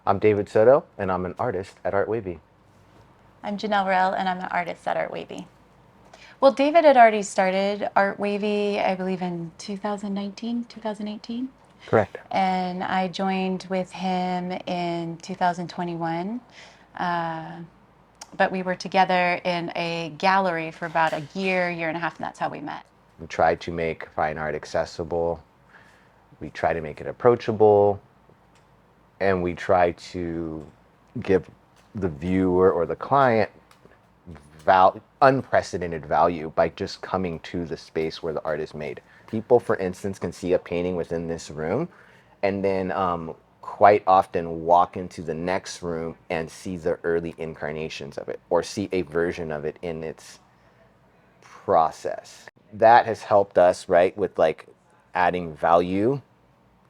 I'm David Soto, and I'm an artist at Art Wavy. I'm Janel Raihl, and I'm an artist at Art Wavy. Well, David had already started Art Wavy, I believe, in 2019, 2018. Correct. And I joined with him in 2021. Uh, but we were together in a gallery for about a year and a half, and that's how we met. We try to make fine art accessible. We try to make it approachable, and we try to give the viewer or the client unprecedented value by just coming to the space where the art is made. People, for instance, can see a painting within this room and then quite often walk into the next room and see the early incarnations of it or see a version of it in its process. That has helped us, right, with like adding value.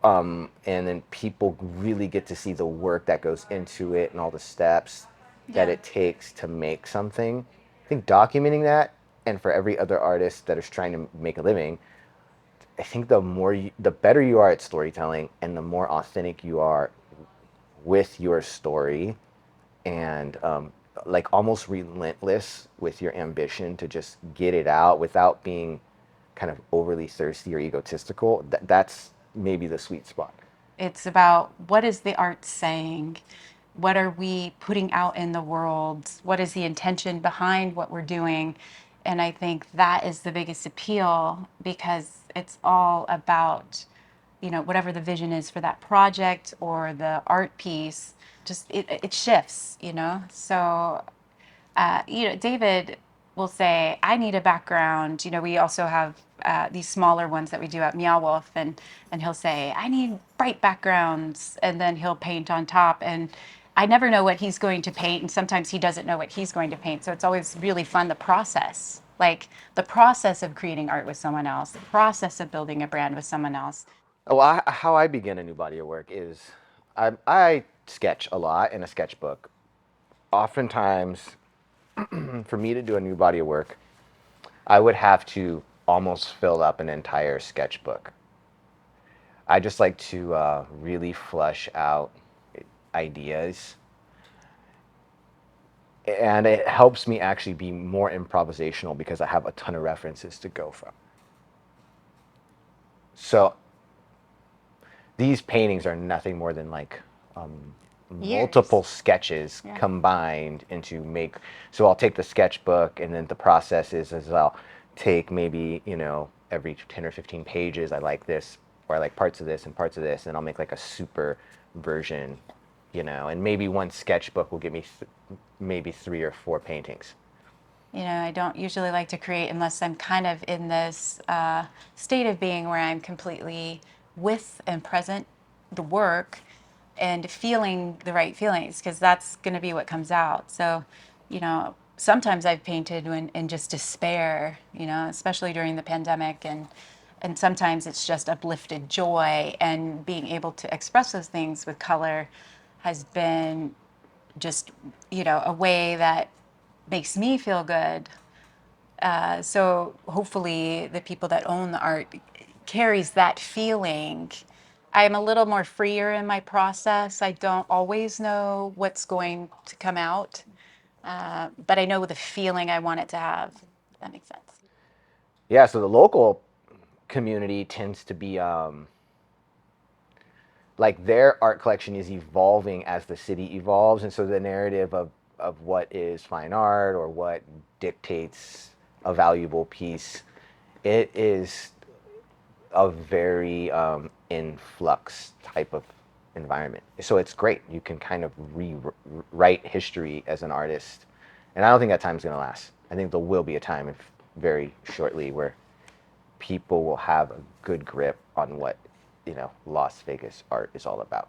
And then people really get to see the work that goes into it and all the steps that it takes to make something. I think documenting that, and for every other artist that is trying to make a living, I think the better you are at storytelling, and the more authentic you are with your story, and like almost relentless with your ambition to just get it out without being kind of overly thirsty or egotistical. That's maybe the sweet spot. It's about what is the art saying? What are we putting out in the world? What is the intention behind what we're doing? And I think that is the biggest appeal because it's all about, whatever the vision is for that project or the art piece, just it shifts. So David will say, I need a background. We also have these smaller ones that we do at Meow Wolf, and he'll say, I need bright backgrounds, and then he'll paint on top. And I never know what he's going to paint, and sometimes he doesn't know what he's going to paint. So it's always really fun, the process. Like the process of creating art with someone else, the process of building a brand with someone else. Well, how I begin a new body of work is I sketch a lot in a sketchbook. Oftentimes, for me to do a new body of work, I would have to almost fill up an entire sketchbook. I just like to really flush out ideas, and it helps me actually be more improvisational because I have a ton of references to go from. So these paintings are nothing more than like multiple Years. sketches Yeah. combined into make. So I'll take the sketchbook, and then the process is as I'll take maybe every 10 or 15 pages I like this, or I like parts of this and parts of this, and I'll make like a super version, and maybe one sketchbook will give me maybe 3 or 4 paintings. I don't usually like to create unless I'm kind of in this state of being where I'm completely with and present the work and feeling the right feelings, because that's going to be what comes out. So, sometimes I've painted in just despair, especially during the pandemic, and sometimes it's just uplifted joy, and being able to express those things with color has been just, a way that makes me feel good. So hopefully the people that own the art carries that feeling. I'm a little more freer in my process. I don't always know what's going to come out, but I know the feeling I want it to have. If that makes sense. Yeah, so the local community tends to be like their art collection is evolving as the city evolves, and so the narrative of what is fine art or what dictates a valuable piece, it is a very influx type of environment. So it's great. You can kind of rewrite history as an artist, and I don't think that time's going to last. I think there will be a time, if very shortly, where people will have a good grip on what Las Vegas art is all about.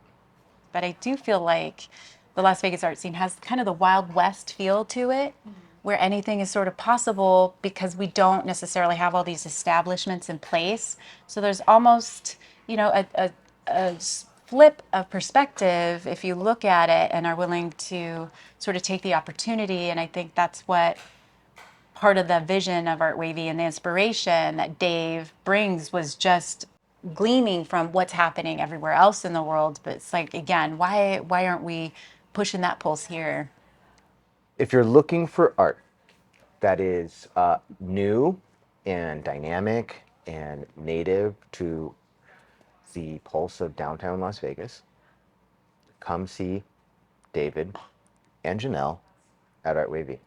But I do feel like the Las Vegas art scene has kind of the Wild West feel to it, where anything is sort of possible because we don't necessarily have all these establishments in place. So there's almost, a flip of perspective if you look at it and are willing to sort of take the opportunity. And I think that's what part of the vision of Art Wavy and the inspiration that Dave brings was just gleaming from what's happening everywhere else in the world. But it's like, again, why aren't we pushing that pulse here? If you're looking for art that is new and dynamic and native to the pulse of downtown Las Vegas, come see David and Janelle at Art Wavy.